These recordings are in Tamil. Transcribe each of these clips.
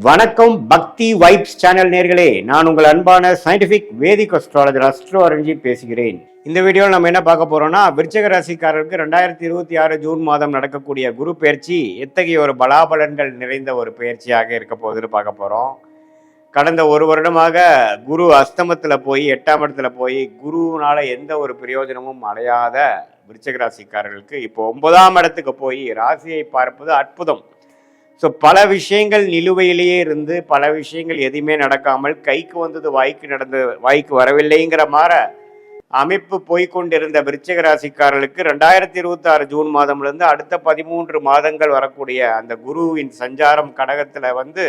வணக்கம் பக்தி வைப்ஸ் சேனல் நேர்களே, நான் உங்கள் அன்பான சயின்டிபிக் வேதிக் அஸ்ட்ராலஜர் அஸ்ட்ரோ அரஞ்சி பேசுகிறேன். இந்த வீடியோவில் நம்ம என்ன பார்க்க போறோம்னா, விருச்சிக ராசிக்காரருக்கு 2026 ஜூன் மாதம் நடக்கக்கூடிய குரு பயிற்சி எத்தகைய ஒரு பலாபலன்கள் நிறைந்த ஒரு பயிற்சியாக இருக்க போகுதுன்னு பார்க்க போறோம். கடந்த ஒரு வருடமாக குரு அஸ்தமத்தில் போய் 8ஆம் இடத்துல போய் குருனால எந்த ஒரு பிரயோஜனமும் அடையாத விருச்சிக ராசிக்காரர்களுக்கு இப்போ 9ஆம் இடத்துக்கு போய் ராசியை பார்ப்பது அற்புதம். ஸோ பல விஷயங்கள் நிலுவையிலேயே இருந்து பல விஷயங்கள் எதுவுமே நடக்காமல் கைக்கு வந்தது வாய்க்கு வரவில்லைங்கிற மாதிரி அமைப்பு போய்கொண்டிருந்த விருச்சிக ராசிக்காரர்களுக்கு 2026 ஜூன் மாதம்லேருந்து அடுத்த 13 மாதங்கள் வரக்கூடிய அந்த குருவின் சஞ்சாரம் கடகத்தில்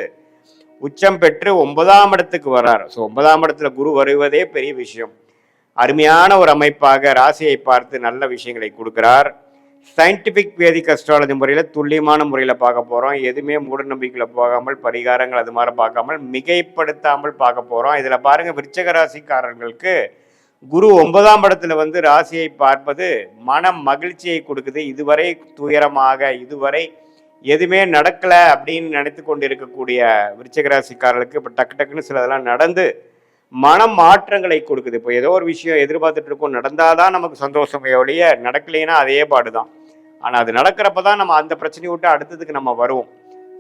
உச்சம் பெற்று 9ஆம் இடத்துக்கு வர்றார். ஸோ 9ஆம் இடத்துல குரு வருவதே பெரிய விஷயம். அருமையான ஒரு அமைப்பாக ராசியை பார்த்து நல்ல விஷயங்களை கொடுக்கிறார். சயின்டிபிக் வேதிக் அஸ்ட்ராலஜி முறையில் துல்லியமான முறையில் பார்க்க போகிறோம். எதுவுமே மூட நம்பிக்கையில் போகாமல் பரிகாரங்கள் அது மாதிரி பார்க்காமல் மிகைப்படுத்தாமல் பார்க்க போகிறோம். இதில் பாருங்கள், விருச்சிக ராசிக்காரர்களுக்கு குரு 9ஆம் இடத்துல ராசியை பார்ப்பது மன மகிழ்ச்சியை கொடுக்குது. இதுவரை துயரமாக இதுவரை எதுவுமே நடக்கலை அப்படின்னு நினைத்து கொண்டு இருக்கக்கூடிய விருச்சிக ராசிக்காரர்களுக்கு இப்போ டக்குன்னு சிலதெல்லாம் நடந்து மன மாற்றங்களை கொடுக்குது. இப்போ ஏதோ ஒரு விஷயம் எதிர்பார்த்துட்டு இருக்கோம், நடந்தாதான் நமக்கு சந்தோஷமே ஒழிய நடக்கலைன்னா அதே பாடுதான். ஆனால் அது நடக்கிறப்ப தான் நம்ம அந்த பிரச்சனையை விட்டு அடுத்ததுக்கு நம்ம வருவோம்.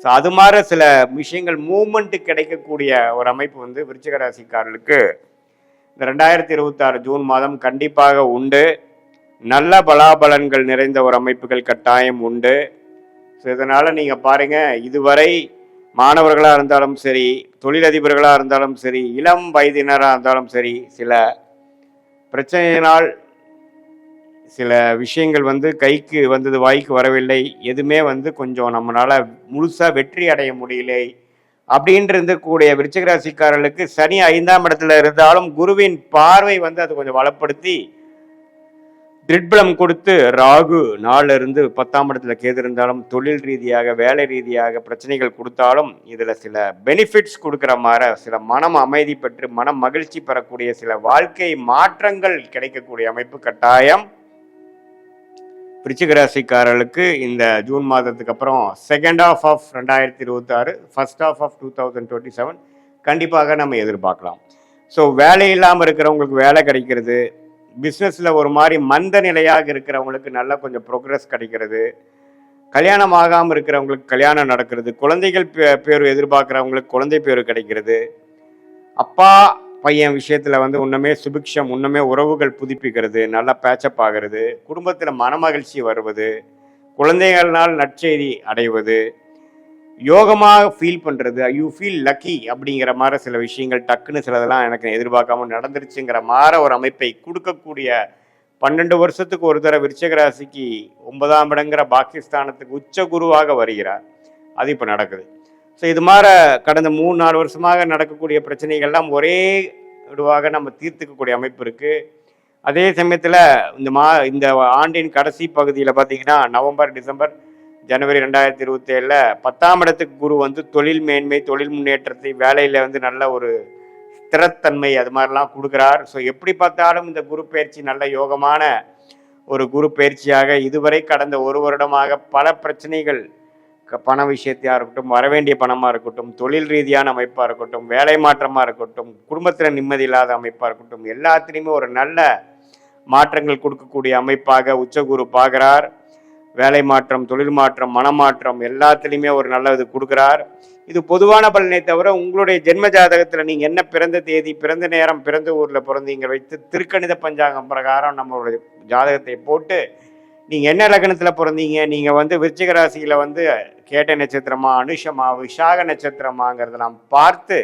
ஸோ அது மாதிரி சில விஷயங்கள் மூமெண்ட்டு கிடைக்கக்கூடிய ஒரு அமைப்பு விருச்சிக ராசிக்காரர்களுக்கு இந்த 2026 ஜூன் மாதம் கண்டிப்பாக உண்டு. நல்ல பலாபலன்கள் நிறைந்த ஒரு அமைப்புகள் கட்டாயம் உண்டு. ஸோ இதனால் நீங்கள் பாருங்கள், இதுவரை மாணவர்களாக இருந்தாலும் சரி, தொழிலதிபர்களாக இருந்தாலும் சரி, இளம் வயதினராக இருந்தாலும் சரி, சில பிரச்சனையினால் சில விஷயங்கள் கைக்கு வந்தது வாய்க்கு வரவில்லை, எதுவுமே கொஞ்சம் நம்மளால் முழுசாக வெற்றி அடைய முடியலை அப்படின்ட்டு இருக்கக்கூடிய விருச்சிக ராசிக்காரர்களுக்கு சனி 5ஆம் இடத்துல இருந்தாலும் குருவின் பார்வை அது கொஞ்சம் வளப்படுத்தி திரிட்பலம் கொடுத்து ராகு 4 இருந்து 10ஆம் இடத்துல கேது இருந்தாலும் தொழில் ரீதியாக வேலை ரீதியாக பிரச்சனைகள் கொடுத்தாலும் இதில் சில பெனிஃபிட்ஸ் கொடுக்குற மாதிரி சில மனம் அமைதி பெற்று மனம் மகிழ்ச்சி பெறக்கூடிய சில வாழ்க்கை மாற்றங்கள் கிடைக்கக்கூடிய அமைப்பு கட்டாயம் விருச்சிக ராசிக்காரர்களுக்கு இந்த ஜூன் மாதத்துக்கு அப்புறம் second half of 2026 first half of 2027 கண்டிப்பாக நம்ம எதிர்பார்க்கலாம். ஸோ வேலை இல்லாமல் இருக்கிறவங்களுக்கு வேலை கிடைக்கிறது, பிஸ்னஸில் ஒரு மாதிரி மந்த நிலையாக இருக்கிறவங்களுக்கு நல்லா கொஞ்சம் ப்ரோக்ரஸ் கிடைக்கிறது, கல்யாணம் ஆகாமல் இருக்கிறவங்களுக்கு கல்யாணம் நடக்கிறது, குழந்தைகள் பேர் எதிர்பார்க்குறவங்களுக்கு குழந்தை பேர் கிடைக்கிறது, அப்பா பையன் விஷயத்தில் இன்னுமே சுபிக்ஷம், இன்னுமே உறவுகள் புதுப்பிக்கிறது, நல்லா பேச்சப் ஆகிறது, குடும்பத்தில் மனமகிழ்ச்சி வருவது, குழந்தைகள்னால் நற்செய்தி அடைவது, யோகமாக ஃபீல் பண்ணுறது, யூ ஃபீல் லக்கி அப்படிங்கிற மாதிரி சில விஷயங்கள் டக்குன்னு சிலதெல்லாம் எனக்கு எதிர்பார்க்காம நடந்துருச்சுங்கிற மாதிரி ஒரு அமைப்பை கொடுக்கக்கூடிய 12 வருஷத்துக்கு ஒரு தடவை விருச்சிக ராசிக்கு 9ஆம் இடங்கிற பாகிஸ்தானத்துக்கு உச்ச குருவாக வருகிறார். அது இப்போ நடக்குது. ஸோ இது மாதிரி கடந்த 3-4 வருஷமாக நடக்கக்கூடிய பிரச்சனைகள்லாம் ஒரே இதுவாக நம்ம தீர்த்துக்கக்கூடிய அமைப்பு இருக்குது. அதே சமயத்தில் இந்த ஆண்டின் கடைசி பகுதியில் பார்த்தீங்கன்னா நவம்பர், டிசம்பர், ஜனவரி 2027 10ஆம் இடத்துக்கு குரு தொழில் மேன்மை, தொழில் முன்னேற்றத்தை, வேலையில் நல்ல ஒரு ஸ்திரத்தன்மை அது மாதிரிலாம் கொடுக்குறார். ஸோ எப்படி பார்த்தாலும் இந்த குரு பயிற்சி நல்ல யோகமான ஒரு குரு பயிற்சியாக இதுவரை கடந்த ஒரு வருடமாக பல பிரச்சனைகள், பண விஷயத்தையாக இருக்கட்டும், வரவேண்டிய பணமாக இருக்கட்டும், தொழில் ரீதியான அமைப்பாக இருக்கட்டும், வேலை மாற்றமாக இருக்கட்டும், குடும்பத்தில் நிம்மதி இல்லாத அமைப்பாக இருக்கட்டும், எல்லாத்துலேயுமே ஒரு நல்ல மாற்றங்கள் கொடுக்கக்கூடிய அமைப்பாக உச்சகுரு பார்க்குறார். வேலை மாற்றம், தொழில் மாற்றம், மனமாற்றம் எல்லாத்துலேயுமே ஒரு நல்ல இது கொடுக்குறார். இது பொதுவான பலனை தவிர உங்களுடைய ஜென்ம ஜாதகத்தில் நீங்கள் என்ன பிறந்த தேதி, பிறந்த நேரம், பிறந்த ஊரில் பிறந்தீங்க வைத்து திருக்கணித பஞ்சாங்கம் பிரகாரம் நம்மளுடைய ஜாதகத்தை போட்டு நீங்கள் என்ன லக்னத்தில் பிறந்தீங்க, நீங்கள் விருச்சிக ராசியில் கேட்ட நட்சத்திரமா, அனுஷமா, விஷாக நட்சத்திரமாங்கிறத நாம் பார்த்து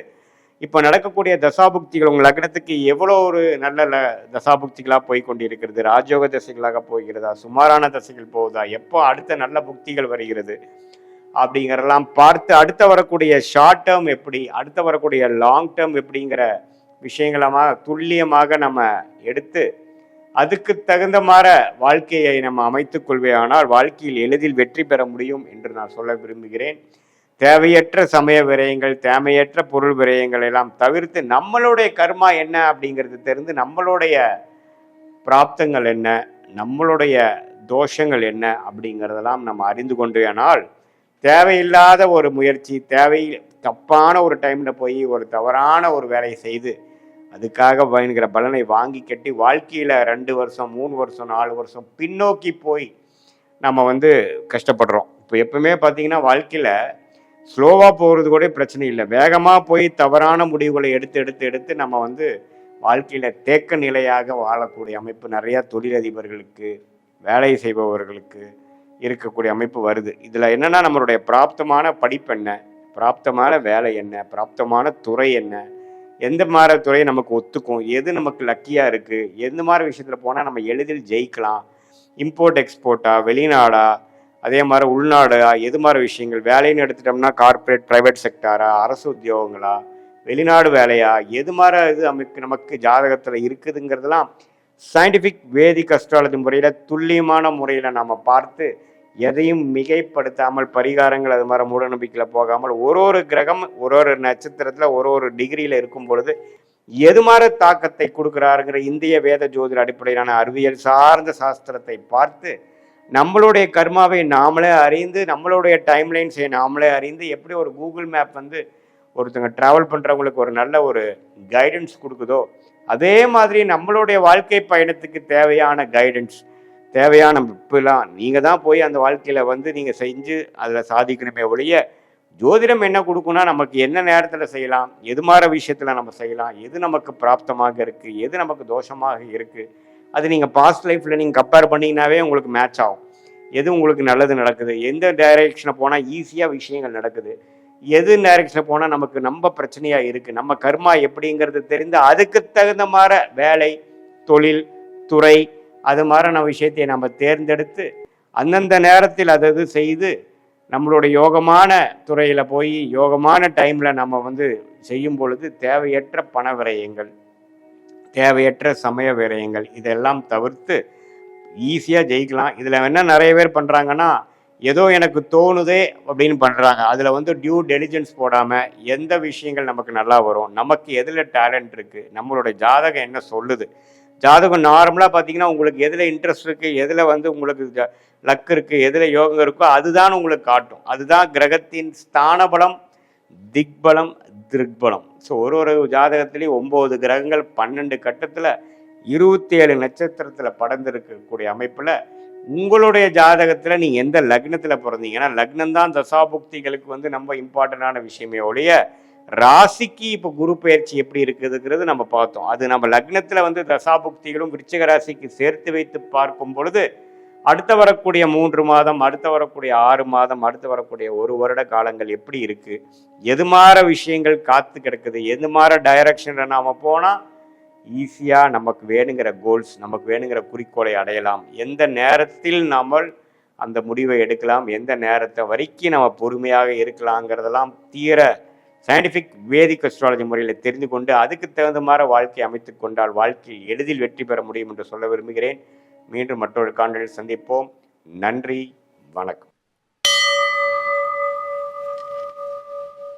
இப்போ நடக்கக்கூடிய தசாபுக்திகள் உங்கள் லக்னத்துக்கு எவ்வளோ ஒரு நல்ல தசாபுக்திகளாக போய் கொண்டு இருக்கிறது, ராஜயோக தசைகளாக போகிறதா, சுமாரான தசைகள் போகுதா, எப்போ அடுத்த நல்ல புக்திகள் வருகிறது அப்படிங்கிறதெல்லாம் பார்த்து அடுத்த வரக்கூடிய ஷார்ட் டேர்ம் எப்படி, அடுத்த வரக்கூடிய லாங் டேர்ம் எப்படிங்கிற விஷயங்களமாக துல்லியமாக நம்ம எடுத்து அதுக்கு தகுந்த மாதிரி வாழ்க்கையை நம்ம அமைத்துக் கொள்வேயானால் வாழ்க்கையில் எளிதில் வெற்றி பெற முடியும் என்று நான் சொல்ல விரும்புகிறேன். தேவையற்ற சமய விரயங்கள், தேவையற்ற பொருள் விரயங்கள் எல்லாம் தவிர்த்து நம்மளுடைய கர்மா என்ன அப்படிங்கிறது தெரிந்து நம்மளுடைய பிராப்தங்கள் என்ன, நம்மளுடைய தோஷங்கள் என்ன அப்படிங்கிறதெல்லாம் நம்ம அறிந்து கொண்டேனால் தேவையில்லாத ஒரு முயற்சி, தப்பான ஒரு டைமில் போய் ஒரு தவறான ஒரு வேலையை செய்து அதுக்காக பயனுங்கிற பலனை வாங்கி கட்டி வாழ்க்கையில் 2 வருஷம் 3 வருஷம் 4 வருஷம் பின்னோக்கி போய் நம்ம வந்து கஷ்டப்படுறோம். இப்போ எப்பவுமே பார்த்தீங்கன்னா வாழ்க்கையில் ஸ்லோவாக போகிறது கூட பிரச்சனை இல்லை, வேகமாக போய் தவறான முடிவுகளை எடுத்து எடுத்து எடுத்து நம்ம வந்து வாழ்க்கையில் தேக்க நிலையாக வாழக்கூடிய அமைப்பு நிறையா தொழிலதிபர்களுக்கு வேலை செய்பவர்களுக்கு இருக்கக்கூடிய அமைப்பு வருது. இதில் என்னென்னா நம்மளுடைய பிராப்தமான படிப்பு என்ன, பிராப்தமான வேலை என்ன, பிராப்தமான துறை என்ன, எந்த மாதிரி துறை நமக்கு ஒத்துக்கும், எது நமக்கு லக்கியாக இருக்குது, எந்த மாதிரி விஷயத்தில் போனால் நம்ம எளிதில் ஜெயிக்கலாம், இம்போர்ட் எக்ஸ்போர்ட்டா, வெளிநாடா, அதே மாதிரி உள்நாடா, எது மாதிரி விஷயங்கள் வேலைன்னு எடுத்துட்டோம்னா கார்ப்பரேட் ப்ரைவேட் செக்டாரா, அரசு உத்தியோகங்களா, வெளிநாடு வேலையா, எது மாதிரி இது நமக்கு ஜாதகத்தில் இருக்குதுங்கிறதெல்லாம் சயின்டிஃபிக் வேதிக் அஸ்ட்ராலஜி முறையில் துல்லியமான முறையில் நம்ம பார்த்து எதையும் மிகைப்படுத்தாமல் பரிகாரங்கள் அது மாதிரி மூட நம்பிக்கையில் போகாமல் ஒரு கிரகம் ஒரு நட்சத்திரத்தில் ஒரு டிகிரியில் இருக்கும் பொழுது எது மாதிரி தாக்கத்தை கொடுக்குறாருங்கிற இந்திய வேத ஜோதிட அடிப்படையிலான அறிவியல் சார்ந்த சாஸ்திரத்தை பார்த்து நம்மளுடைய கர்மாவை நாமளே அறிந்து நம்மளுடைய டைம்லைன்ஸை நாமளே அறிந்து எப்படி ஒரு கூகுள் மேப் வந்து ஒருத்தங்க ட்ராவல் பண்ணுறவங்களுக்கு ஒரு நல்ல ஒரு கைடன்ஸ் கொடுக்குதோ அதே மாதிரி நம்மளுடைய வாழ்க்கை பயணத்துக்கு தேவையான கைடன்ஸ் தேவையான இப்பெல்லாம் நீங்கள் தான் போய் அந்த வாழ்க்கையில் வந்து நீங்கள் செஞ்சு அதில் சாதிக்கணுமே ஒழிய ஜோதிடம் என்ன கொடுக்குன்னா நமக்கு என்ன நேரத்தில் செய்யலாம், எது மாதிரி விஷயத்தில் நம்ம செய்யலாம், எது நமக்கு பிராப்தமாக இருக்குது, எது நமக்கு தோஷமாக இருக்குது, அது நீங்கள் பாஸ்ட் லைஃப்பில் நீங்கள் கம்பேர் பண்ணிங்கனாவே உங்களுக்கு மேட்ச் ஆகும். எது உங்களுக்கு நல்லது நடக்குது, எந்த டைரெக்ஷனை போனால் ஈஸியாக விஷயங்கள் நடக்குது, எது டைரெக்ஷனில் போனால் நமக்கு நம்ம பிரச்சனையாக இருக்குது, நம்ம கர்மா எப்படிங்கிறது தெரிந்து அதுக்கு தகுந்த மாதிரி வேலை தொழில் துறை அது மாதிரியான விஷயத்தை நம்ம தேர்ந்தெடுத்து அந்தந்த நேரத்தில் அது செய்து நம்மளுடைய யோகமான துறையில் போய் யோகமான டைமில் நம்ம வந்து செய்யும் பொழுது தேவையற்ற பண விரயங்கள், தேவையற்ற சமய விரயங்கள் இதெல்லாம் தவிர்த்து ஈஸியாக ஜெயிக்கலாம். இதில் என்ன நிறைய பேர் பண்ணுறாங்கன்னா ஏதோ எனக்கு தோணுதே அப்படின்னு பண்ணுறாங்க. அதில் வந்து டியூ டெலிஜென்ஸ் போடாமல் எந்த விஷயங்கள் நமக்கு நல்லா வரும், நமக்கு எதில் டேலண்ட் இருக்குது, நம்மளுடைய ஜாதகம் என்ன சொல்லுது, ஜாதகம் நார்மலாக பார்த்தீங்கன்னா உங்களுக்கு எதில் இன்ட்ரெஸ்ட் இருக்குது, எதில் வந்து உங்களுக்கு லக் இருக்குது, எதில் யோகம் இருக்கோ அதுதான் உங்களுக்கு காட்டும். அதுதான் கிரகத்தின் ஸ்தான பலம், திக்பலம், திருக்பலம். ஸோ ஒரு ஜாதகத்துலேயும் 9 கிரகங்கள் 12 கட்டத்தில் 27 நட்சத்திரத்தில் படர்ந்திருக்கக்கூடிய அமைப்பில் உங்களுடைய ஜாதகத்தில் நீங்கள் எந்த லக்னத்தில் பிறந்தீங்கன்னா லக்னம் தான் தசாபுக்திகளுக்கு வந்து நம்ம இம்பார்ட்டண்டான விஷயமே ஒழிய ராசிக்கு இப்போ குரு பயிற்சி எப்படி இருக்குதுங்கிறது நம்ம பார்த்தோம். அது நம்ம லக்னத்தில் வந்து தசாபுக்திகளும் விருச்சிக ராசிக்கு சேர்த்து வைத்து பார்க்கும் பொழுது அடுத்து வரக்கூடிய 3 மாதம், அடுத்து வரக்கூடிய 6 மாதம், அடுத்து வரக்கூடிய 1 வருட காலங்கள் எப்படி இருக்குது, எது மாதிரி விஷயங்கள் காத்து கிடக்குது, எது மாதிரி டைரக்ஷனில் நாம் போனால் ஈஸியாக நமக்கு வேணுங்கிற கோல்ஸ் நமக்கு வேணுங்கிற குறிக்கோளை அடையலாம், எந்த நேரத்தில் நாம் அந்த முடிவை எடுக்கலாம், எந்த நேரத்தை வரைக்கும் நம்ம பொறுமையாக இருக்கலாங்கிறதெல்லாம் தீர சயின்டிஃபிக் வேதிக் அஸ்ட்ராலஜி முறையில் தெரிந்து கொண்டு அதுக்கு தகுந்த மாதிரி வாழ்க்கை அமைத்து கொண்டால் வாழ்க்கையில் எளிதில் வெற்றி பெற முடியும் என்று சொல்ல விரும்புகிறேன். மீண்டும் மற்றொரு காணொளியில் சந்திப்போம். நன்றி, வணக்கம்.